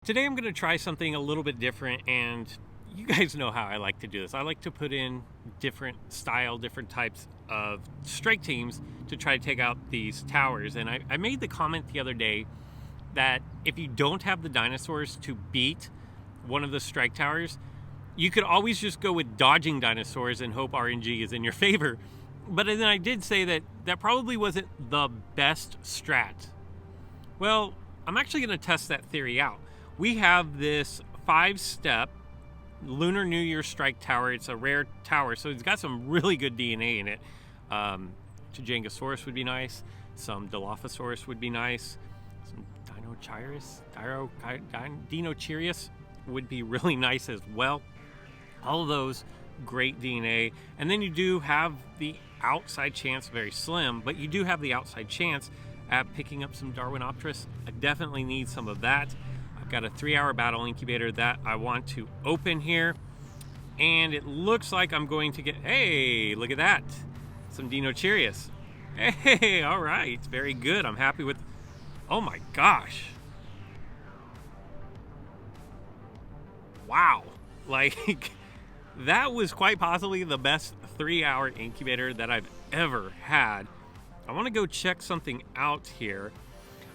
Today I'm going to try something a little bit different, and you guys know how I like to do this. I like to put in different types of strike teams to try to take out these towers. And I made the comment the other day that if you don't have the dinosaurs to beat one of the strike towers, you could always just go with dodging dinosaurs and hope RNG is in your favor. But then I did say that that probably wasn't the best strat. Well, I'm actually going to test that theory out. We have this 5-step Lunar New Year strike tower. It's a rare tower, so it's got some really good DNA in it. Tujangosaurus would be nice. Some Dilophosaurus would be nice. Some Dinochirius would be really nice as well. All of those, great DNA. And then you do have the outside chance, very slim, but you do have the outside chance at picking up some Darwinopterus. I definitely need some of that. I've got a 3-hour battle incubator that I want to open here. And it looks like I'm going to get, hey, look at that. Some Dinochirius. Hey, all right, very good. I'm happy with, oh my gosh. Wow, like that was quite possibly the best 3-hour incubator that I've ever had. I want to go check something out here.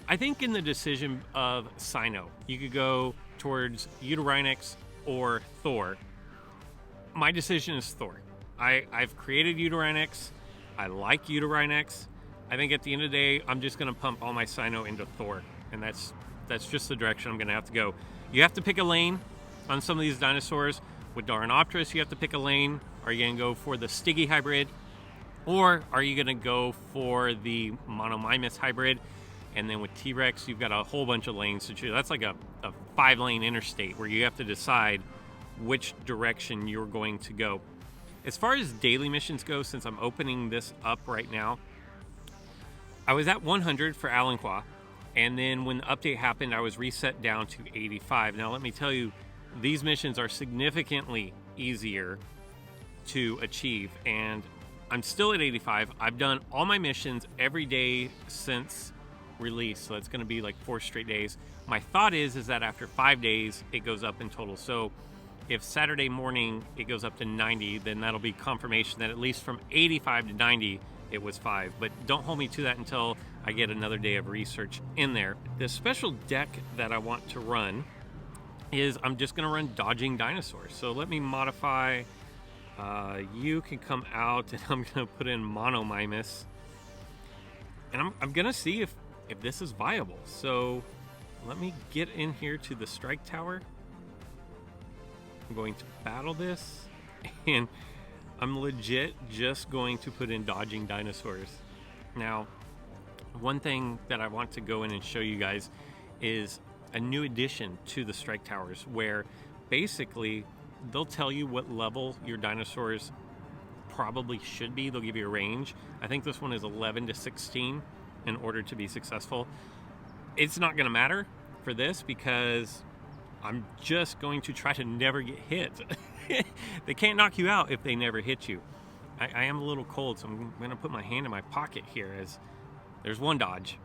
I think in the decision of Cyno, you could go towards Uterinax or Thor. My decision is Thor. I've created Uterinax. I like Uterinax. I think at the end of the day, I'm just going to pump all my Cyno into Thor. And that's just the direction I'm going to have to go. You have to pick a lane on some of these dinosaurs. With Darwinopterus, you have to pick a lane. Are you going to go for the Stiggy hybrid? Or are you going to go for the Monomimus hybrid? And then with T-Rex, you've got a whole bunch of lanes to choose. That's like a 5-lane interstate where you have to decide which direction you're going to go. As far as daily missions go, since I'm opening this up right now, I was at 100 for Alanqua, and then when the update happened, I was reset down to 85. Now, let me tell you, these missions are significantly easier to achieve, and I'm still at 85. I've done all my missions every day since release, so it's going to be like 4 straight days. My thought is that after 5 days, it goes up in total. So if Saturday morning it goes up to 90, then that'll be confirmation that at least from 85 to 90, it was 5. But don't hold me to that until I get another day of research in there. The special deck that I want to run is I'm just going to run dodging dinosaurs. So let me modify. You can come out, and I'm going to put in Monomimus. And I'm going to see if this is viable. So let me get in here to the strike tower. I'm going to battle this, and I'm legit just going to put in dodging dinosaurs. Now, one thing that I want to go in and show you guys is a new addition to the strike towers, where basically they'll tell you what level your dinosaurs probably should be. They'll give you a range. I think this one is 11 to 16 in order to be successful. It's not going to matter for this because I'm just going to try to never get hit. They can't knock you out if they never hit you. I am a little cold, so I'm going to put my hand in my pocket here as there's one dodge.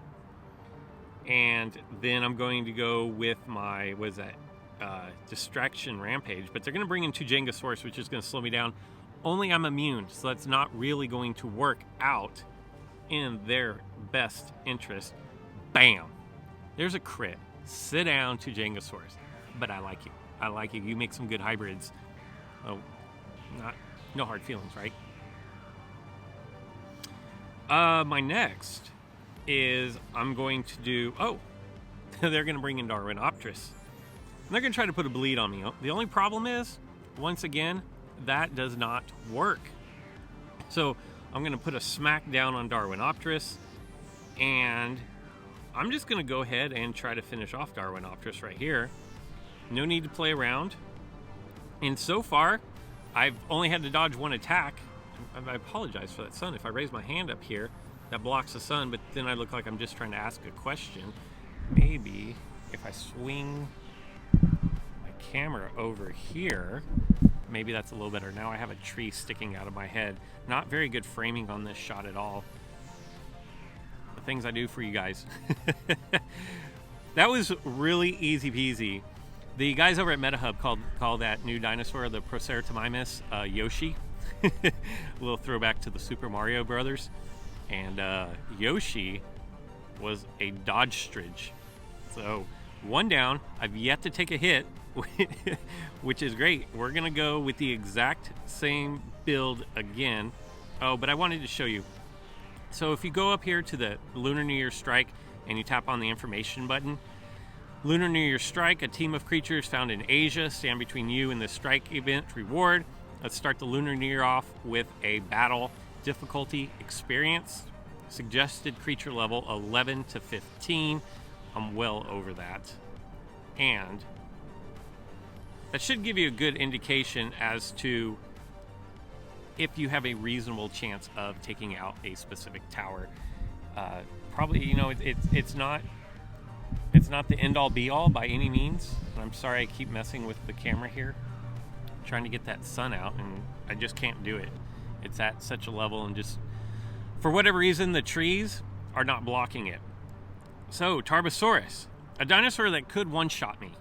And then I'm going to go with my, distraction rampage. But they're going to bring in Tujangosaurus, which is going to slow me down. Only I'm immune, so that's not really going to work out in their best interest. Bam! There's a crit. Sit down, Tujangosaurus. But I like you. I like you. You make some good hybrids. Oh, no hard feelings, right? My next is I'm going to do, they're going to bring in Darwinopterus. And they're going to try to put a bleed on me. The only problem is, once again, that does not work. So I'm going to put a smack down on Darwinopterus, and I'm just going to go ahead and try to finish off Darwinopterus right here. No need to play around. And so far, I've only had to dodge one attack. I apologize for that sun. If I raise my hand up here, that blocks the sun, but then I look like I'm just trying to ask a question. Maybe if I swing my camera over here, maybe that's a little better. Now I have a tree sticking out of my head. Not very good framing on this shot at all. The things I do for you guys. That was really easy peasy. The guys over at MetaHub call that new dinosaur, the Proceratomimus, Yoshi. A little throwback to the Super Mario Brothers. And Yoshi was a Dodge-stridge. So 1 down. I've yet to take a hit, which is great. We're going to go with the exact same build again. Oh, but I wanted to show you. So if you go up here to the Lunar New Year Strike and you tap on the information button, Lunar New Year Strike, a team of creatures found in Asia stand between you and the strike event reward. Let's start the Lunar New Year off with a battle difficulty experience. Suggested creature level 11 to 15. I'm well over that. And that should give you a good indication as to if you have a reasonable chance of taking out a specific tower. Probably, you know, it's not the end-all be-all by any means. I'm sorry I keep messing with the camera here. I'm trying to get that sun out, and I just can't do it. It's at such a level, and just for whatever reason, the trees are not blocking it. So, Tarbosaurus, a dinosaur that could one-shot me.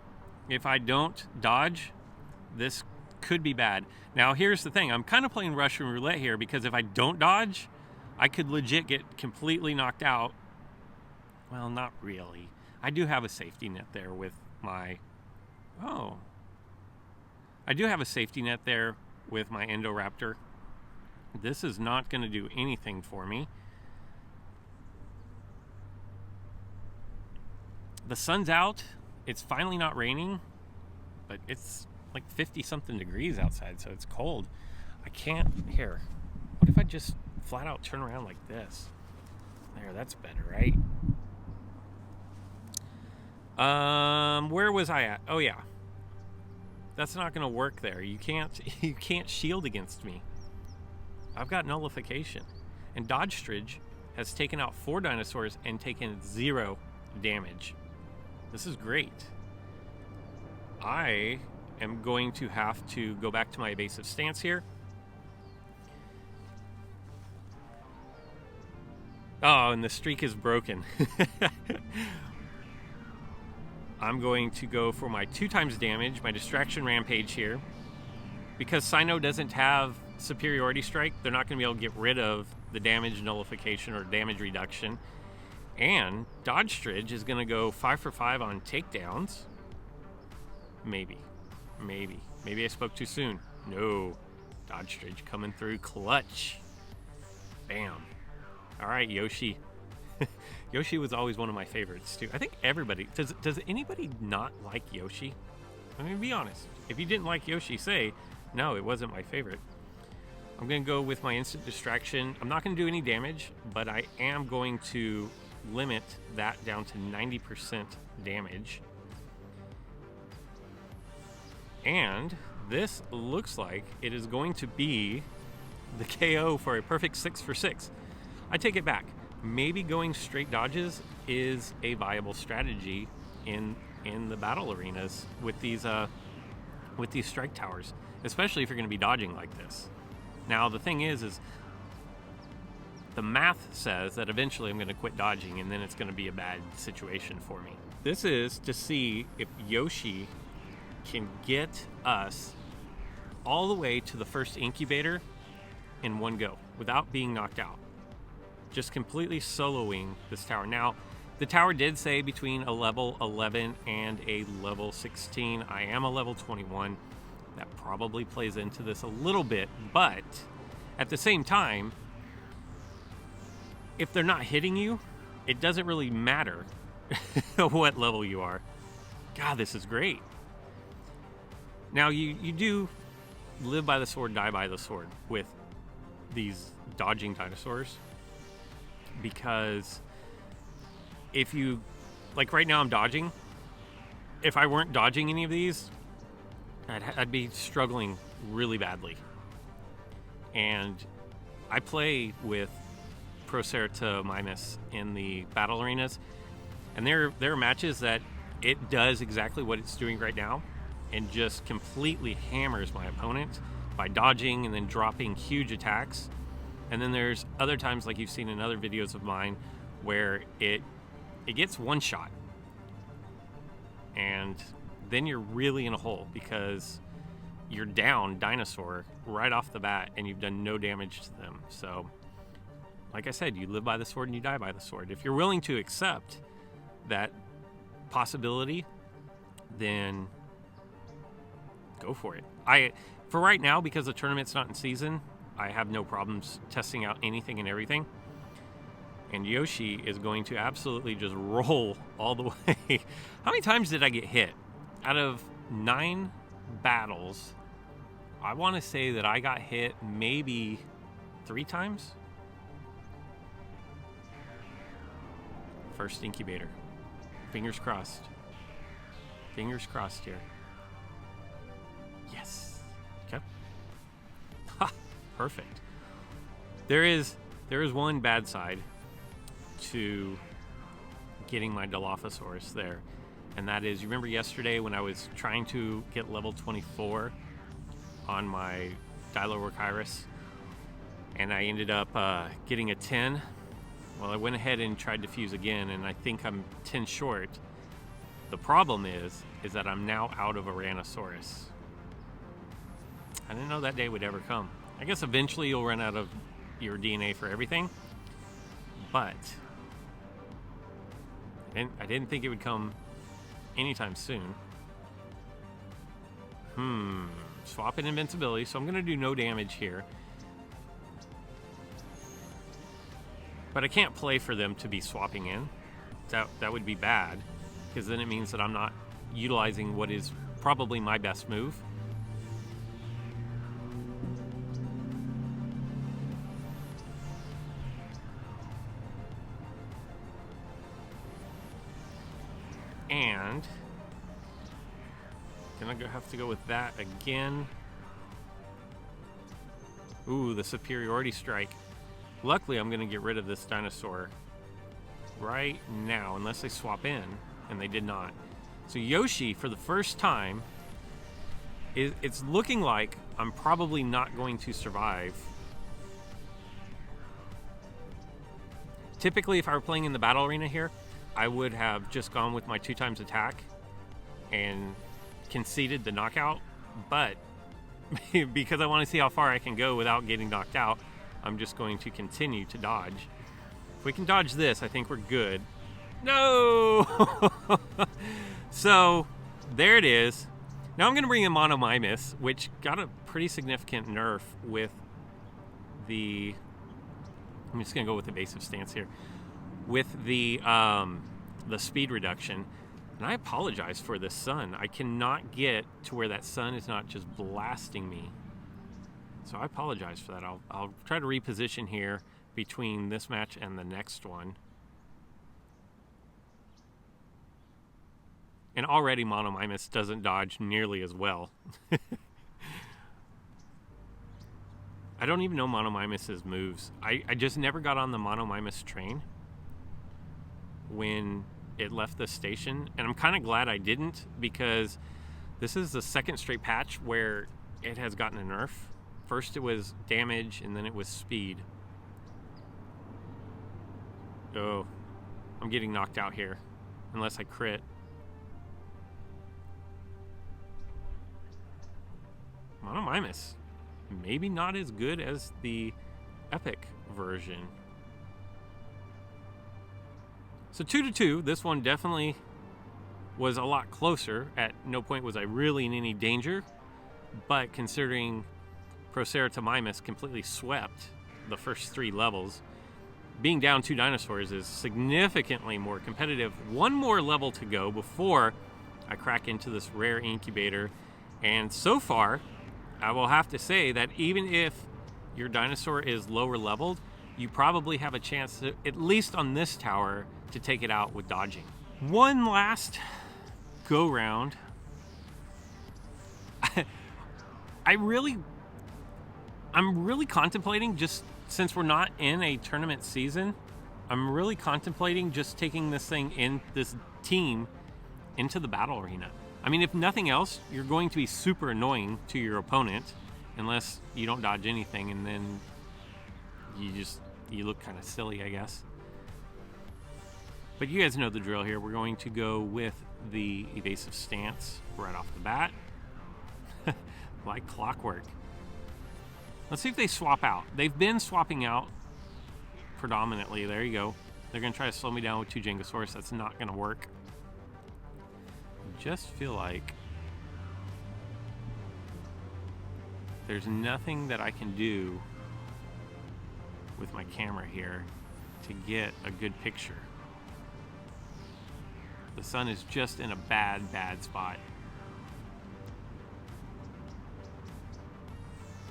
If I don't dodge, this could be bad. Now, here's the thing. I'm kind of playing Russian roulette here, because if I don't dodge, I could legit get completely knocked out. Well, not really. I do have a safety net there with my... Oh. I do have a safety net there with my Indoraptor. This is not going to do anything for me. The sun's out. It's finally not raining, but it's like 50-something degrees outside, so it's cold. I can't... Here. What if I just flat out turn around like this? There, that's better, right? Where was I at? Oh yeah. That's not going to work there. You can't shield against me. I've got nullification. And Dodge-stridge has taken out 4 dinosaurs and taken 0 damage. This is great. I am going to have to go back to my evasive stance here. Oh, and the streak is broken. I'm going to go for my 2 times damage, my distraction rampage here. Because Cyno doesn't have superiority strike, they're not going to be able to get rid of the damage nullification or damage reduction. And Dodge-stridge is going to go 5 for 5 on takedowns. Maybe I spoke too soon. No. Dodge-stridge coming through clutch. Bam. All right, Yoshi. Yoshi was always one of my favorites too. I think everybody does anybody not like Yoshi? I mean, be honest. If you didn't like Yoshi, say no, it wasn't my favorite. I'm gonna go with my instant distraction. I'm not gonna do any damage, but I am going to limit that down to 90% damage. And this looks like it is going to be the KO for a perfect 6 for 6. I take it back. Maybe going straight dodges is a viable strategy in the battle arenas with these strike towers, especially if you're going to be dodging like this. Now the thing is the math says that eventually I'm going to quit dodging, and then it's going to be a bad situation for me. This is to see if Yoshi can get us all the way to the first incubator in one go without being knocked out. Just completely soloing this tower. Now, the tower did say between a level 11 and a level 16. I am a level 21. That probably plays into this a little bit, but at the same time, if they're not hitting you, it doesn't really matter what level you are. God, this is great. Now, you do live by the sword, die by the sword with these dodging dinosaurs. Because if you, like right now I'm dodging. If I weren't dodging any of these, I'd be struggling really badly. And I play with Proceratomimus in the battle arenas. And there are matches that it does exactly what it's doing right now and just completely hammers my opponent by dodging and then dropping huge attacks. And then there's other times, like you've seen in other videos of mine, where it gets one shot. And then you're really in a hole because you're down dinosaur right off the bat and you've done no damage to them. So, like I said, you live by the sword and you die by the sword. If you're willing to accept that possibility, then go for it. For right now, because the tournament's not in season, I have no problems testing out anything and everything. And Yoshi is going to absolutely just roll all the way. How many times did I get hit? Out of 9 battles, I want to say that I got hit maybe 3 times. First incubator. Fingers crossed. Fingers crossed here. Yes. Okay. Ha! Perfect. There is one bad side to getting my Dilophosaurus there, and that is, you remember yesterday when I was trying to get level 24 on my Dilorhynchus, and I ended up getting a 10. Well, I went ahead and tried to fuse again, and I think I'm 10 short. The problem is that I'm now out of Tyrannosaurus. I didn't know that day would ever come. I guess eventually you'll run out of your DNA for everything, but I didn't think it would come anytime soon. Swapping invincibility, so I'm going to do no damage here. But I can't play for them to be swapping in. That would be bad, because then it means that I'm not utilizing what is probably my best move. And gonna have to go with that again. Ooh, the superiority strike. Luckily, I'm gonna get rid of this dinosaur right now, unless they swap in, and they did not. So Yoshi, for the first time, it's looking like I'm probably not going to survive. Typically, if I were playing in the battle arena here, I would have just gone with my 2 times attack and conceded the knockout, but because I want to see how far I can go without getting knocked out, I'm just going to continue to dodge. If we can dodge this, I think we're good. No! So, there it is. Now I'm going to bring in Monomymus, which got a pretty significant nerf with the... I'm just going to go with evasive stance here. With the speed reduction. And I apologize for this sun. I cannot get to where that sun is not just blasting me. So I apologize for that. I'll try to reposition here between this match and the next one. And already Monomymus doesn't dodge nearly as well. I don't even know Monomymus's moves. I just never got on the Monomymus train when it left the station, and I'm kind of glad I didn't, because this is the second straight patch where it has gotten a nerf. First it was damage, and then it was speed. Oh, I'm getting knocked out here, unless I crit. Monomymus, maybe not as good as the epic version. So 2-2, this one definitely was a lot closer. At no point was I really in any danger, but considering Proceratomimus completely swept the first 3 levels, being down 2 dinosaurs is significantly more competitive. 1 more level to go before I crack into this rare incubator, and so far, I will have to say that even if your dinosaur is lower leveled, you probably have a chance to, at least on this tower, to take it out with dodging. One last go round. I'm really contemplating, just since we're not in a tournament season, I'm really contemplating just taking this team into the battle arena. I mean, if nothing else, you're going to be super annoying to your opponent unless you don't dodge anything, and then you look kind of silly, I guess. But you guys know the drill here. We're going to go with the evasive stance right off the bat. Like clockwork. Let's see if they swap out. They've been swapping out predominantly. There you go. They're going to try to slow me down with 2 Jengasaurus. That's not going to work. I just feel like there's nothing that I can do with my camera here to get a good picture. The sun is just in a bad spot.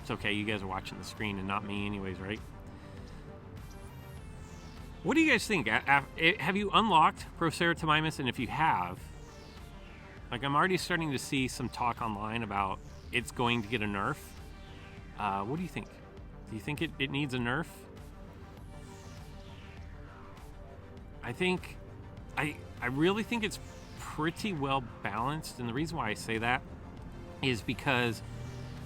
It's okay, you guys are watching the screen and not me anyways, right? What do you guys think? Have you unlocked Proceratomimus? And if you have, like, I'm already starting to see some talk online about it's going to get a nerf. What do you think? Do you think it needs a nerf? I really think it's pretty well balanced, and the reason why I say that is because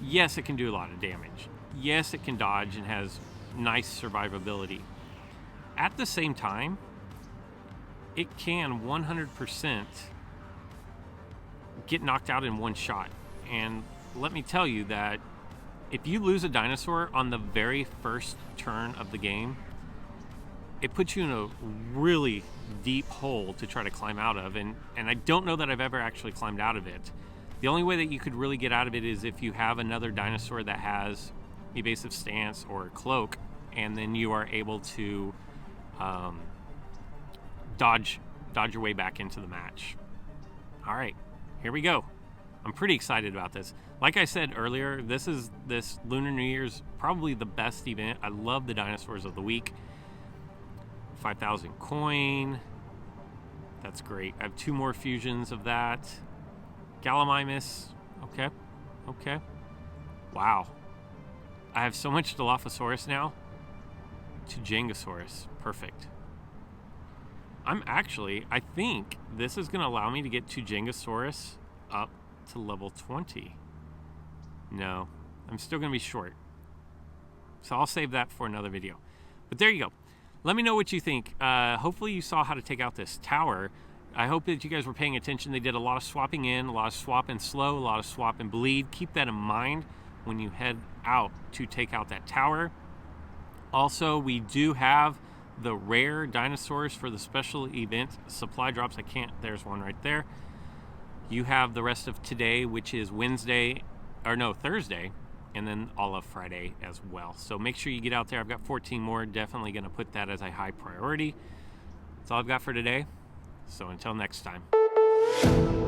yes, it can do a lot of damage. Yes, it can dodge and has nice survivability. At the same time, it can 100% get knocked out in one shot. And let me tell you that if you lose a dinosaur on the very first turn of the game, it puts you in a really deep hole to try to climb out of. And I don't know that I've ever actually climbed out of it. The only way that you could really get out of it is if you have another dinosaur that has evasive stance or cloak, and then you are able to dodge your way back into the match. All right, here we go. I'm pretty excited about this. Like I said earlier, this Lunar New Year's probably the best event. I love the dinosaurs of the week. 5,000 coin. That's great. I have 2 more fusions of that. Gallimimus. Okay. Wow. I have so much Dilophosaurus now. 2 Jengasaurus. Perfect. I think this is going to allow me to get 2 Jengasaurus up to level 20. No, I'm still going to be short. So I'll save that for another video. But there you go. Let me know what you think. Hopefully you saw how to take out this tower. I hope that you guys were paying attention. They did a lot of swapping in, a lot of swap and slow, a lot of swap and bleed. Keep that in mind when you head out to take out that tower. Also, we do have the rare dinosaurs for the special event supply drops. There's one right there. You have the rest of today, which is Thursday, and then all of Friday as well. So make sure you get out there. I've got 14 more. Definitely going to put that as a high priority. That's all I've got for today. So until next time.